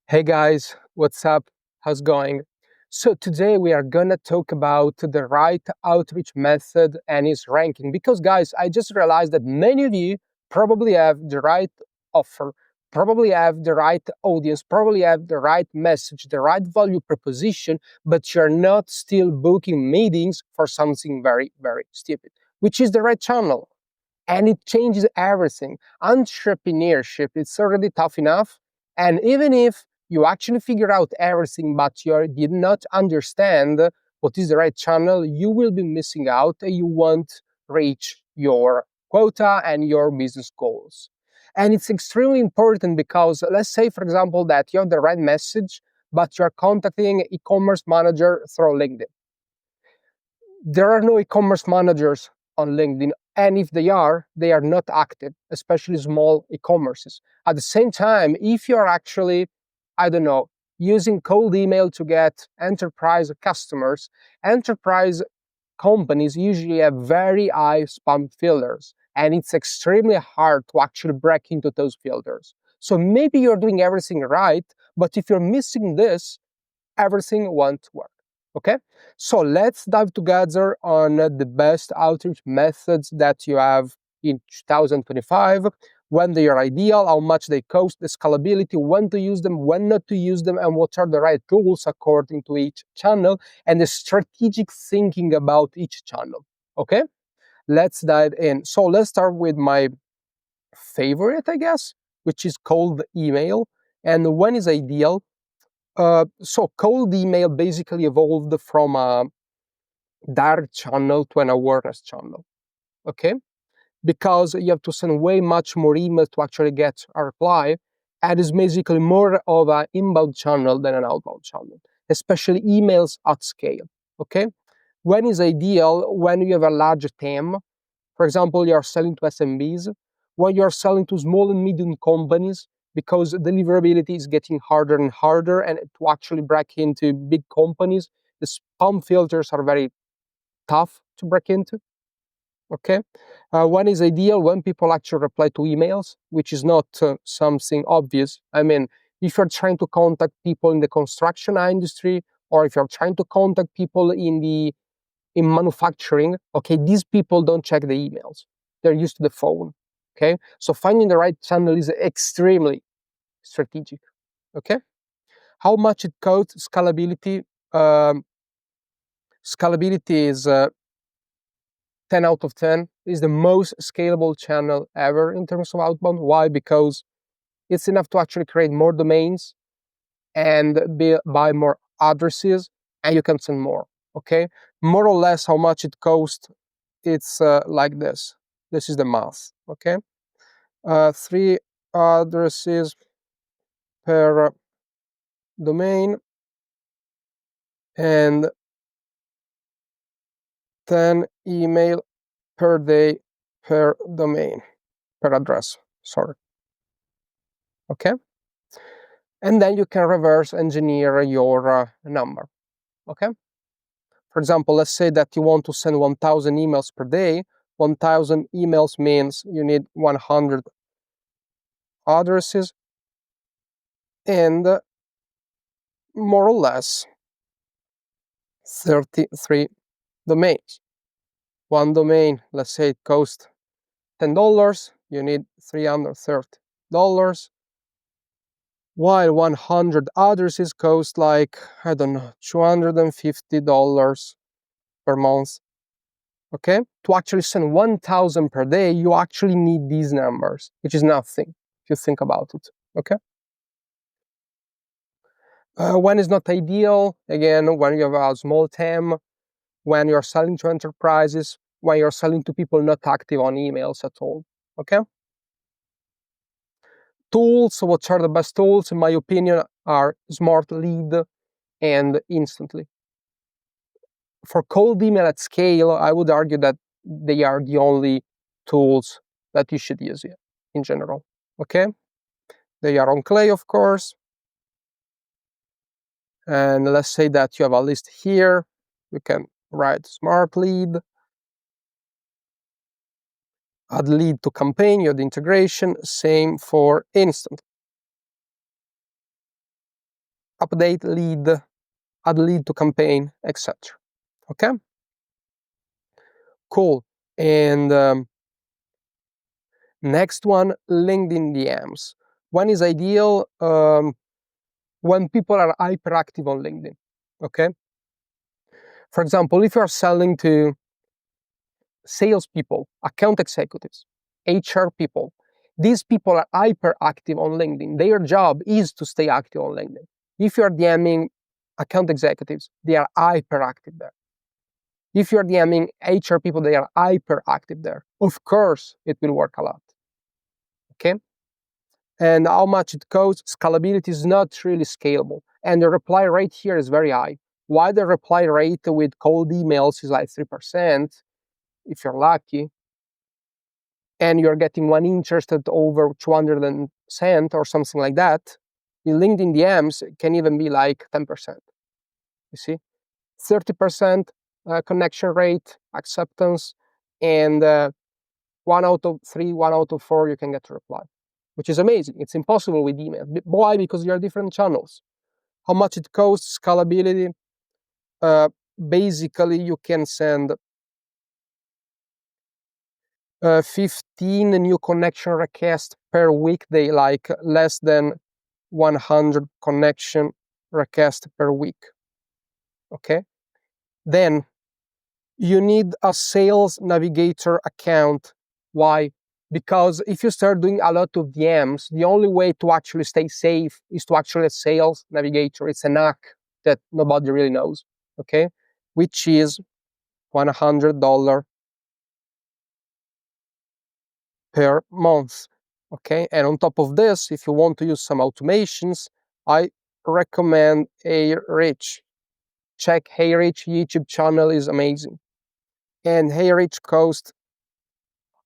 Hey guys, what's up? How's it going? So today we are gonna talk about the right outreach method and its ranking because guys, I just realized that many of you probably have the right offer, probably have the right audience, probably have the right message, the right value proposition, but you're not still booking meetings for something very, very stupid, which is the right channel. And it changes everything. Entrepreneurship, it's already tough enough. And even if you actually figure out everything, but you did not understand what is the right channel, you will be missing out and you won't reach your quota and your business goals. And it's extremely important because let's say, for example, that you have the right message, but you're contacting an e-commerce manager through LinkedIn. There are no e-commerce managers on LinkedIn, and if they are not active, especially small e-commerces. At the same time, if you're actually, I don't know, using cold email to get enterprise customers, enterprise companies usually have very high spam filters, and it's extremely hard to actually break into those filters. So maybe you're doing everything right, but if you're missing this, everything won't work. Okay, so let's dive together on the best outreach methods that you have in 2025, when they are ideal, how much they cost, the scalability, when to use them, when not to use them, and what are the right tools according to each channel, and the strategic thinking about each channel. Okay, let's dive in. So let's start with my favorite, I guess, which is cold email. And when is ideal? So cold email basically evolved from a direct channel to an awareness channel, okay? Because you have to send way much more emails to actually get a reply, and it's basically more of an inbound channel than an outbound channel, especially emails at scale, okay? When is ideal? When you have a large team. For example, you're selling to SMBs, when you're selling to small and medium companies, because deliverability is getting harder and harder, and to actually break into big companies, the spam filters are very tough to break into. Okay, when is ideal? When people actually reply to emails, which is not something obvious. I mean, if you're trying to contact people in the construction industry, or if you're trying to contact people in manufacturing, okay, these people don't check the emails. They're used to the phone. Okay, so finding the right channel is extremely strategic. Okay, how much it costs? Scalability. Scalability is 10 out of 10. Is the most scalable channel ever in terms of outbound. Why? Because it's enough to actually create more domains and buy more addresses, and you can send more. Okay, more or less how much it costs. It's like this. This is the math. Okay, 3 addresses per domain and 10 email per day per domain, per address. Sorry. Okay, and then you can reverse engineer your number. Okay, for example, let's say that you want to send 1,000 emails per day. 1,000 emails means you need 100 addresses and more or less 33 domains. One domain, let's say it costs $10, you need $330, while 100 addresses cost like, I don't know, $250 per month. Okay, to actually send 1,000 per day, you actually need these numbers, which is nothing if you think about it. Okay, when is not ideal? Again, when you have a small team, when you're selling to enterprises, when you're selling to people not active on emails at all. Okay, tools. What are the best tools? In my opinion, are Smart Lead and Instantly. For cold email at scale, I would argue that they are the only tools that you should use in general. Okay, they are on Clay, of course. And let's say that you have a list here. You can write Smart Lead, add lead to campaign, you have the integration. Same for Instant. update lead, add lead to campaign, etc. Okay, cool. And next one, LinkedIn DMs. One is ideal when people are hyperactive on LinkedIn. Okay, for example, if you are selling to salespeople, account executives, HR people, these people are hyperactive on LinkedIn. Their job is to stay active on LinkedIn. If you're DMing account executives, they are hyperactive there. If you're DMing HR people, they are hyperactive there. Of course, it will work a lot. Okay? And how much it costs, scalability is not really scalable. And the reply rate here is very high. Why the reply rate with cold emails is like 3%, if you're lucky, and you're getting one interested over 200 cent or something like that, in LinkedIn DMs can even be like 10%. You see, 30% connection rate, acceptance, and 1 out of 3, 1 out of 4, you can get a reply, which is amazing. It's impossible with email. Why? Because you are different channels. How much it costs, scalability. Basically, you can send 15 new connection requests per week. They like less than 100 connection requests per week. Okay. Then you need a sales navigator account. Why? Because if you start doing a lot of DMs, the only way to actually stay safe is to actually a sales navigator. It's an hack that nobody really knows. Okay. Which is $100 per month. Okay, and on top of this, if you want to use some automations, I recommend HeyReach. Check HeyReach YouTube channel is amazing. And HeyReach costs,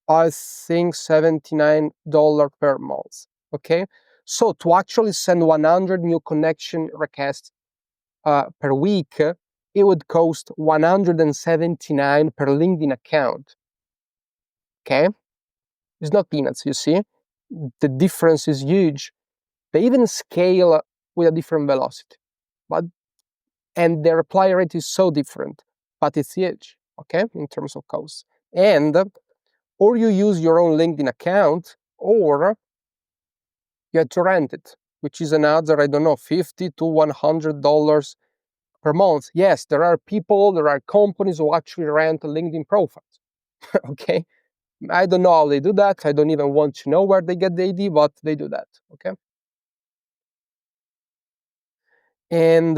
I think, $79 per month. Okay, so to actually send 100 new connection requests per week, it would cost $179 per LinkedIn account. Okay, it's not peanuts, you see. The difference is huge. They even scale with a different velocity, and the reply rate is so different, but it's huge, okay, in terms of cost. And or you use your own LinkedIn account, or you have to rent it, which is another, I don't know, $50 to $100 per month. Yes, there are companies who actually rent LinkedIn profiles. Okay, I don't know how they do that. I don't even want to know where they get the idea, but they do that. Okay, and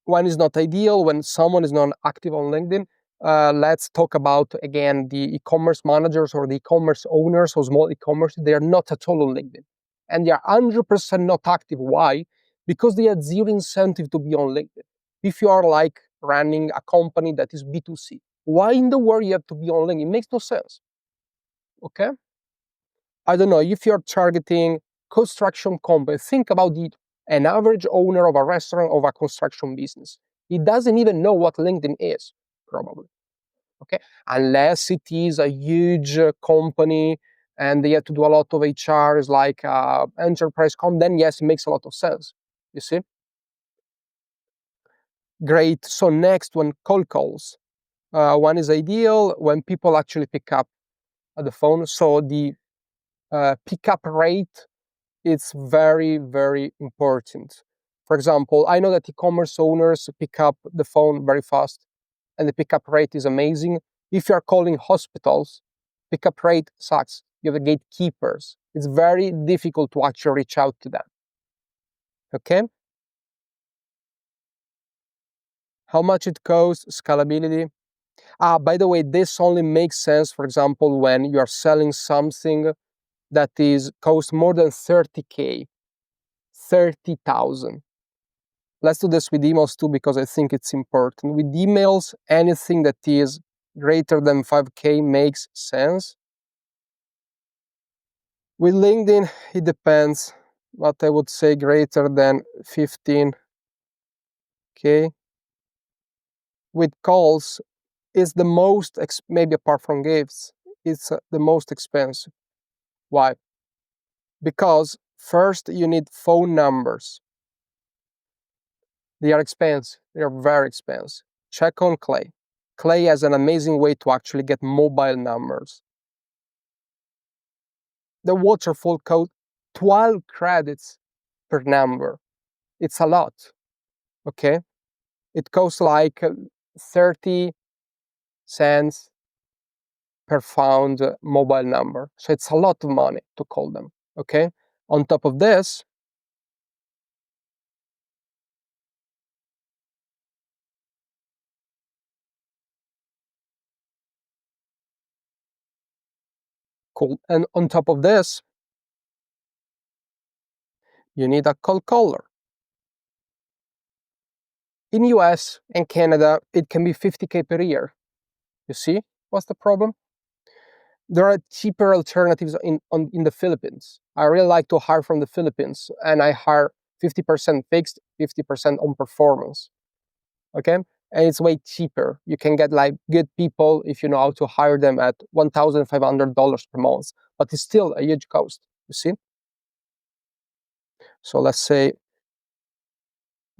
one is not ideal when someone is not active on LinkedIn. Let's talk about, again, the e-commerce managers or the e-commerce owners or small e-commerce. They are not at all on LinkedIn. And they are 100% not active. Why? Because they have zero incentive to be on LinkedIn. If you are like running a company that is B2C, why in the world you have to be on LinkedIn? It makes no sense. Okay? I don't know, if you're targeting construction company, think about an average owner of a restaurant, of a construction business. He doesn't even know what LinkedIn is, probably. Okay, unless it is a huge company and they have to do a lot of HRs like enterprise then yes, it makes a lot of sense. You see? Great. So next one, cold calls. One is ideal when people actually pick up the phone. So the pickup rate, it's very, very important. For example, I know that e-commerce owners pick up the phone very fast, and the pickup rate is amazing. If you're calling hospitals, pickup rate sucks. You have the gatekeepers. It's very difficult to actually reach out to them. Okay? How much it costs, scalability. By the way, this only makes sense, for example, when you are selling something that is cost more than 30K, 30,000. Let's do this with emails too, because I think it's important. With emails, anything that is greater than 5K makes sense. With LinkedIn, it depends, but I would say greater than 15K. With calls, it's the most, maybe apart from gifts, it's the most expensive. Why? Because first you need phone numbers. They are expensive. They are very expensive. Check on Clay. Clay has an amazing way to actually get mobile numbers. The waterfall code, 12 credits per number. It's a lot, okay? It costs like 30 cents per found mobile number. So it's a lot of money to call them, okay? On top of this, cool. And on top of this, you need a cold caller. In US and Canada, it can be 50K per year. You see what's the problem? There are cheaper alternatives in the Philippines. I really like to hire from the Philippines, and I hire 50% fixed, 50% on performance. Okay? And it's way cheaper. You can get like good people if you know how to hire them at $1,500 per month, but it's still a huge cost. You see? So let's say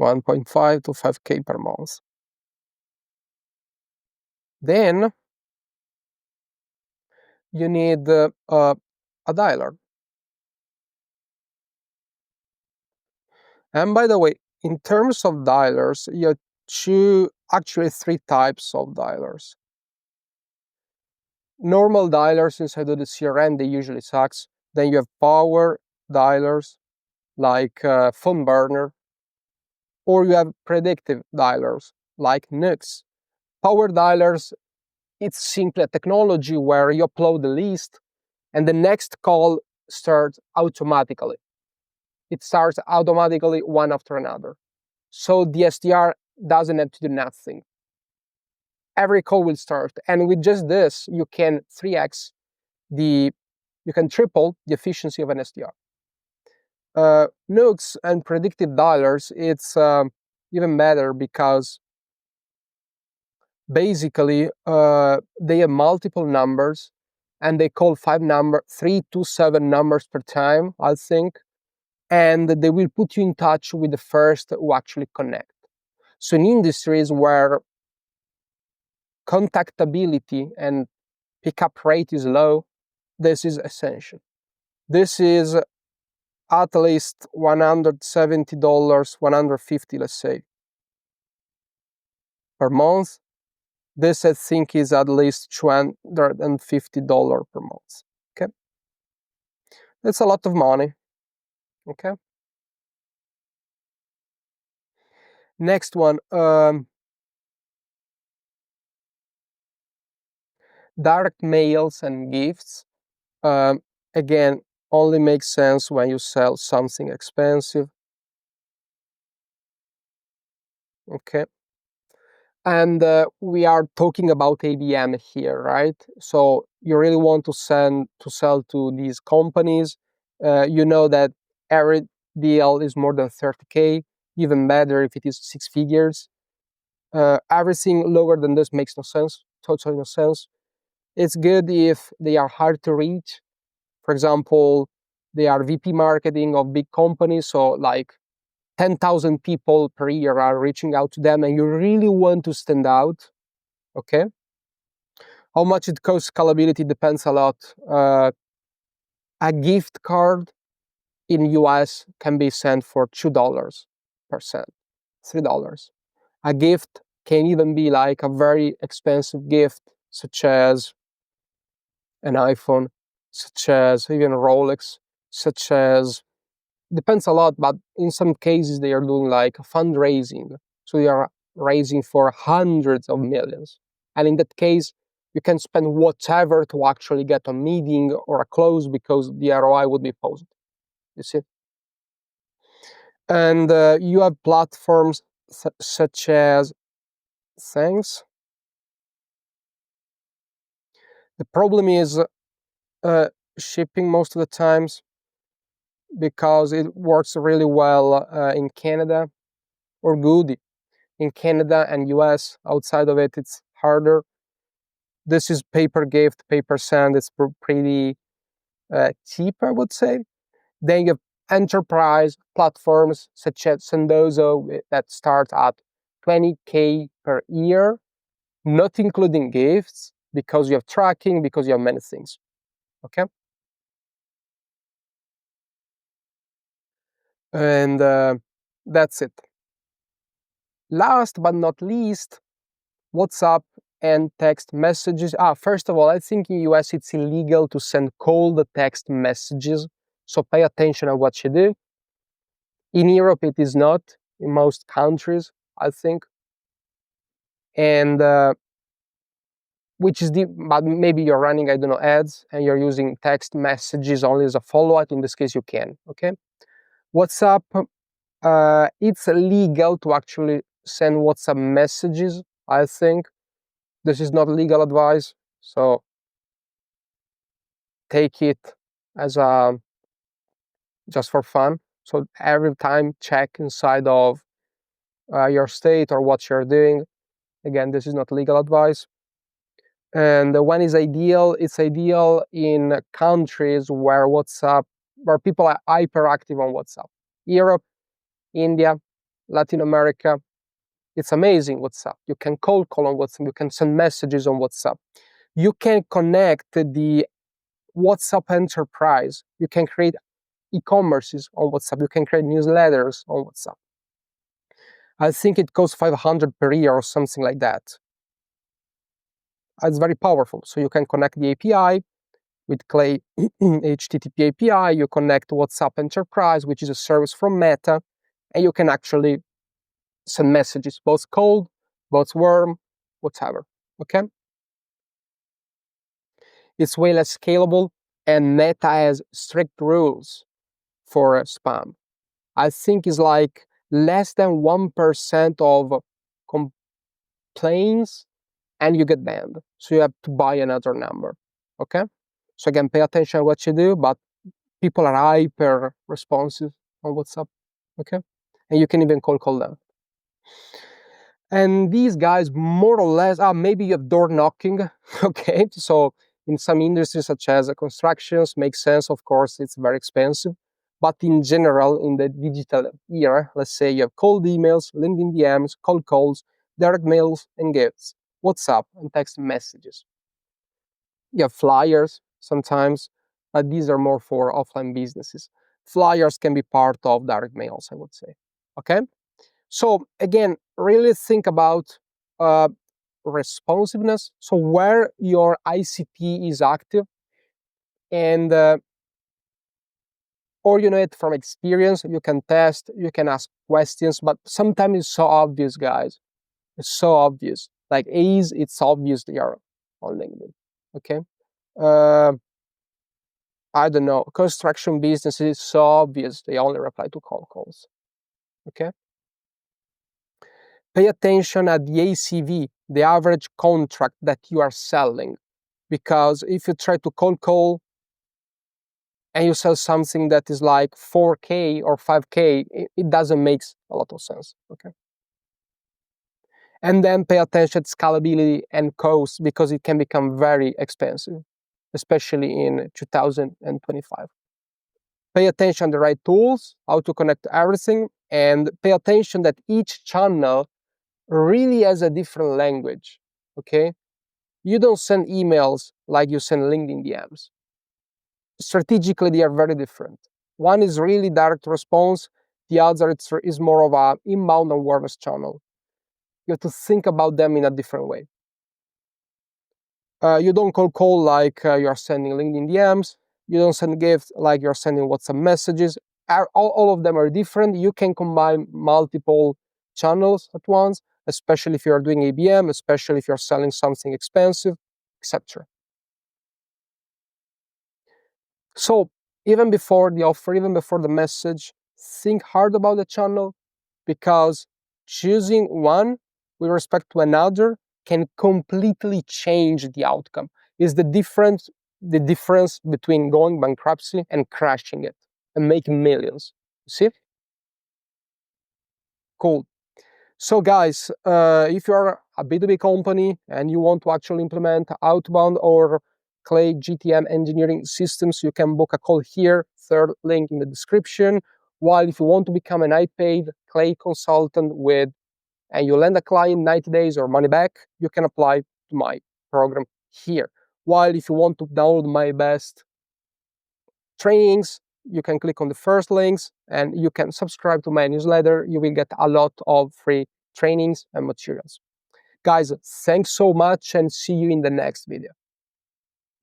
1.5 to 5K per month. Then you need a dialer. And by the way, in terms of dialers, you have actually three types of dialers. Normal dialers inside of the CRM, they usually sucks. Then you have power dialers like phone burner, or you have predictive dialers like Nux. Power dialers, it's simply a technology where you upload the list and the next call starts automatically. It starts automatically one after another. So the SDR doesn't have to do nothing. Every call will start. And with just this, you can 3x you can triple the efficiency of an SDR. Nukes and predictive dialers, it's even better because basically they have multiple numbers and they call 3 to 7 numbers per time, I think. And they will put you in touch with the first who actually connect. So in industries where contactability and pickup rate is low, this is essential. This is at least $170, $150, let's say, per month. This, I think, is at least $250 per month. Okay, that's a lot of money. Okay. Next one, direct mails and gifts. Again, only makes sense when you sell something expensive. Okay. And we are talking about ABM here, right? So you really want to sell to these companies. You know that every deal is more than 30K, even better if it is 6 figures. Everything lower than this makes no sense, totally no sense. It's good if they are hard to reach. For example, they are VP marketing of big companies, so like 10,000 people per year are reaching out to them and you really want to stand out, okay? How much it costs, scalability depends a lot. A gift card in US can be sent for $2 per cent, $3. A gift can even be like a very expensive gift, such as an iPhone, such as even Rolex, such as, depends a lot, but in some cases they are doing like fundraising. So they are raising for hundreds of millions. And in that case, you can spend whatever to actually get a meeting or a close because the ROI would be positive. You see? And you have platforms such as Thanks. The problem is shipping most of the times because it works really well in Canada, or Goody. In Canada and US, outside of it, it's harder. This is paper gift, paper send. It's pretty cheap, I would say. Then you have enterprise platforms such as Sendozo that start at 20K per year, not including gifts, because you have tracking, because you have many things. Okay? And that's it. Last but not least, WhatsApp and text messages. First of all, I think in US it's illegal to send cold text messages, so pay attention on what you do. In Europe, it is not, in most countries, I think. And but maybe you're running, I don't know, ads, and you're using text messages only as a follow-up. In this case, you can, okay? WhatsApp, it's legal to actually send WhatsApp messages, I think. This is not legal advice, so take it as just for fun. So every time check inside of your state or what you're doing. Again, this is not legal advice. And when is ideal? It's ideal in countries where people are hyperactive on WhatsApp. Europe, India, Latin America. It's amazing WhatsApp. You can cold call on WhatsApp. You can send messages on WhatsApp. You can connect the WhatsApp enterprise. You can create e-commerces on WhatsApp. You can create newsletters on WhatsApp. I think it costs 500 per year or something like that. It's very powerful. So you can connect the API with Clay HTTP API. You connect WhatsApp Enterprise, which is a service from Meta, and you can actually send messages, both cold, both warm, whatever. Okay? It's way less scalable, and Meta has strict rules for spam. I think it's like less than 1% of complaints and you get banned. So you have to buy another number. Okay? So again, pay attention to what you do, but people are hyper responsive on WhatsApp. Okay? And you can even call them. And these guys, more or less, maybe you have door knocking. Okay? So in some industries, such as constructions, makes sense. Of course, it's very expensive. But in general, in the digital era, let's say you have cold emails, LinkedIn DMs, cold calls, direct mails, and gifts, WhatsApp, and text messages. You have flyers sometimes, but these are more for offline businesses. Flyers can be part of direct mails, I would say. Okay? So again, really think about responsiveness. So where your ICP is active, and or you know it from experience, you can test, you can ask questions, but sometimes it's so obvious, guys. It's so obvious. Like A's, it's obvious they are on LinkedIn. Okay? I don't know, construction businesses, it's so obvious they only reply to cold calls. Okay? Pay attention at the ACV, the average contract that you are selling. Because if you try to cold call and you sell something that is like 4K or 5K, it doesn't make a lot of sense. Okay? And then pay attention to scalability and cost, because it can become very expensive, especially in 2025. Pay attention to the right tools, how to connect everything, and pay attention that each channel really has a different language, okay? You don't send emails like you send LinkedIn DMs. Strategically, they are very different. One is really direct response, the other is more of an inbound awareness channel. You have to think about them in a different way. You don't cold call like you're sending LinkedIn DMs. You don't send gifts like you're sending WhatsApp messages. All of them are different. You can combine multiple channels at once, especially if you're doing ABM, especially if you're selling something expensive, etc. So even before the offer, even before the message, think hard about the channel, because choosing one with respect to another can completely change the outcome. Is the difference between going bankruptcy and crashing it and making millions. You see? Cool. So guys, if you're a B2B company and you want to actually implement Outbound or Clay GTM engineering systems, you can book a call here third link in the description. While if you want to become an high-paid clay consultant and you land a client 90 days or money back, you can apply to my program here. While if you want to download my best trainings, you can click on the first links and you can subscribe to my newsletter. You will get a lot of free trainings and materials. Guys, thanks so much and see you in the next video.